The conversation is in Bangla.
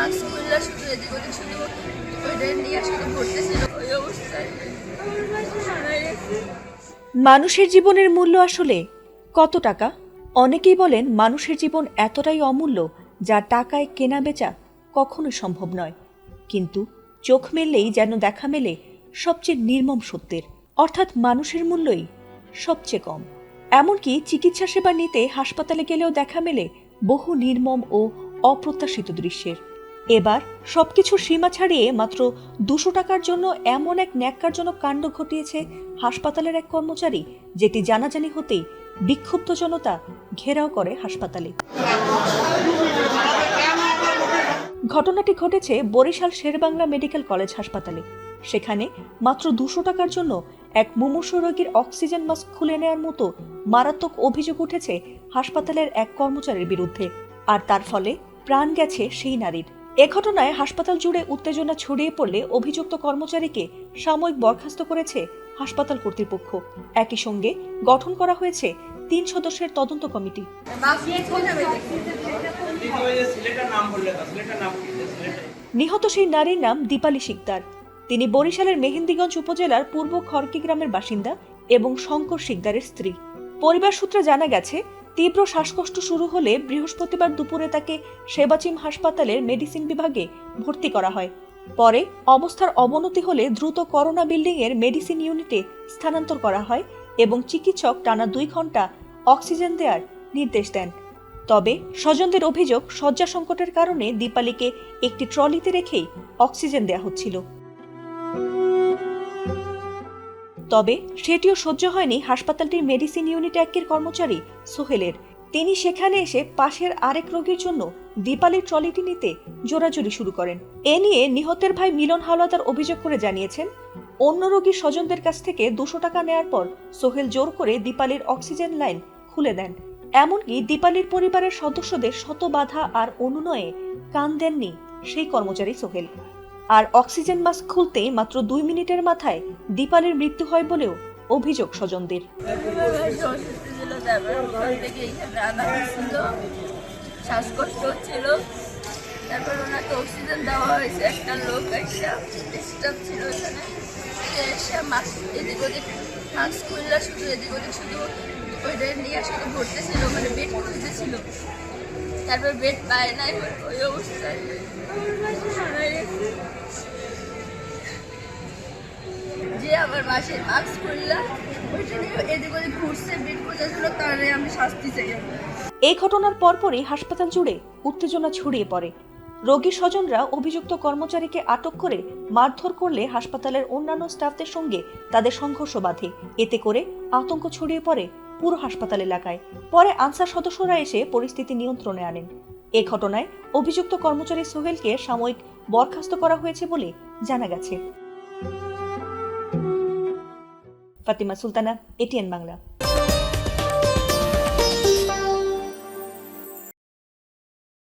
মাস্ক খুললে শুধু এদিক ওদিক শুধু ওইটা নিয়ে শুধু ঘুরতেছিল, ওই অবস্থায় মারা গেছে। মানুষের জীবনের মূল্য আসলে কত টাকা? অনেকেই বলেন মানুষের জীবন এতটাই অমূল্য যা টাকায় কেনা বেচা কখনোই সম্ভব নয়। কিন্তু চোখ মেললেই যেন দেখা মেলে সবচেয়ে নির্মম সত্যের, অর্থাৎ মানুষের মূল্যই সবচেয়ে কম। এমনকি চিকিৎসা সেবা নিতে হাসপাতালে গেলেও দেখা মেলে বহু নির্মম ও অপ্রত্যাশিত দৃশ্যের। এবার সবকিছুর সীমা ছাড়িয়ে মাত্র 200 টাকার জন্য এমন এক ন্যাক্কারজনক কাণ্ড ঘটিয়েছে হাসপাতালের এক কর্মচারী, যেটি জানাজানি হতেই বিক্ষুব্ধ জনতা ঘেরাও করে হাসপাতালে। ঘটনাটি ঘটেছে বরিশাল শেরেবাংলা মেডিকেল কলেজ হাসপাতালে। সেখানে মাত্র 200 টাকার জন্য এক মুমূর্ষু রোগীর অক্সিজেন মাস্ক খুলে নেওয়ার মতো মারাত্মক অভিযোগ উঠেছে হাসপাতালের এক কর্মচারীর বিরুদ্ধে, আর তার ফলে প্রাণ গেছে সেই নারীর। এ ঘটনায় হাসপাতাল জুড়ে উত্তেজনা ছড়িয়ে পড়লে অভিযুক্ত কর্মচারীকে সাময়িক বরখাস্ত করেছে হাসপাতাল কর্তৃপক্ষ। একই সঙ্গে গঠন করা হয়েছে 3 সদস্যের তদন্ত কমিটি। নিহত সেই নারীর নাম দীপালি শিকদার। তিনি বরিশালের মেহেন্দিগঞ্জ উপজেলার পূর্ব খড়কি গ্রামের বাসিন্দা এবং শঙ্কর শিকদারের স্ত্রী। পরিবার সূত্রে জানা গেছে, তীব্র শ্বাসকষ্ট শুরু হলে বৃহস্পতিবার দুপুরে তাকে সেবাচিম হাসপাতালের মেডিসিন বিভাগে ভর্তি করা হয়। পরে অবস্থার অবনতি হলে দ্রুত করোনা বিল্ডিং এর মেডিসিন ইউনিটে স্থানান্তর করা হয় এবং চিকিৎসক টানা 2 ঘন্টা অক্সিজেন দেওয়ার নির্দেশ দেন। তবে স্বজনদের অভিযোগ, শয্যা সংকটের কারণে দীপালিকে একটি ট্রলিতে রেখেই অক্সিজেন দেওয়া হচ্ছিল। তবে সেটিও সহ্য হয়নি হাসপাতালটির মেডিসিন ইউনিট 1 কর্মচারী সোহেলের। তিনি সেখানে এসে পাশের আরেক রোগীর জন্য দীপালির ট্রলিটি নিতে জোরাজুরি শুরু করেন। এ নিয়ে নিহতের ভাই মিলন হাওলাদার অভিযোগ করে জানিয়েছেন, অন্য রোগীর স্বজনদের কাছ থেকে 200 টাকা নেওয়ার পর সোহেল জোর করে দীপালির অক্সিজেন লাইন খুলে দেন। এমনকি দীপালির পরিবারের সদস্যদের শত বাধা আর অনুনয়ে কান দেননি সেই কর্মচারী সোহেল। আর অক্সিজেন মাস্ক খুলতেই মাত্র 2 মিনিটের মাথায় দীপালির মৃত্যু হয় বলেও অভিযোগ স্বজনদের। শ্বাসকষ্ট হচ্ছিল, তারপর ওনাকে অক্সিজেন দেওয়া হয়েছে। একটা লোক স্টাফ ছিল ওখানে, এদিক ওদিক মাস্ক খুললে শুধু এদিক ওদিক শুধু ওইটা নিয়ে শুধু ঘুরতেছিল, মানে বেড খুলতেছিল। তারপর বেড পায় নাই, ওই অবস্থায় মারা গেছে। যে আমার মাসে মাস্ক খুললাম ওইটা নিয়ে এদিক ওদিক ঘুরছে, বেড খুলতেছিল, তাহলে আমি শাস্তি চাই। এই ঘটনার পরপরই হাসপাতাল জুড়ে উত্তেজনা ছড়িয়ে পড়ে। রোগীর স্বজনরা অভিযুক্ত কর্মচারীকে আটক করে মারধর করলে হাসপাতালের অন্যান্য স্টাফদের সঙ্গে তাদের সংঘর্ষ বাধে। এতে করে আতঙ্ক ছড়িয়ে পড়ে পুরো হাসপাতাল এলাকায়। পরে আনসার সদস্যরা এসে পরিস্থিতি নিয়ন্ত্রণে আনেন। এ ঘটনায় অভিযুক্ত কর্মচারী সোহেলকে সাময়িক বরখাস্ত করা হয়েছে বলে জানা গেছে। ফাতিমা সুলতানা, এটিএন বাংলা।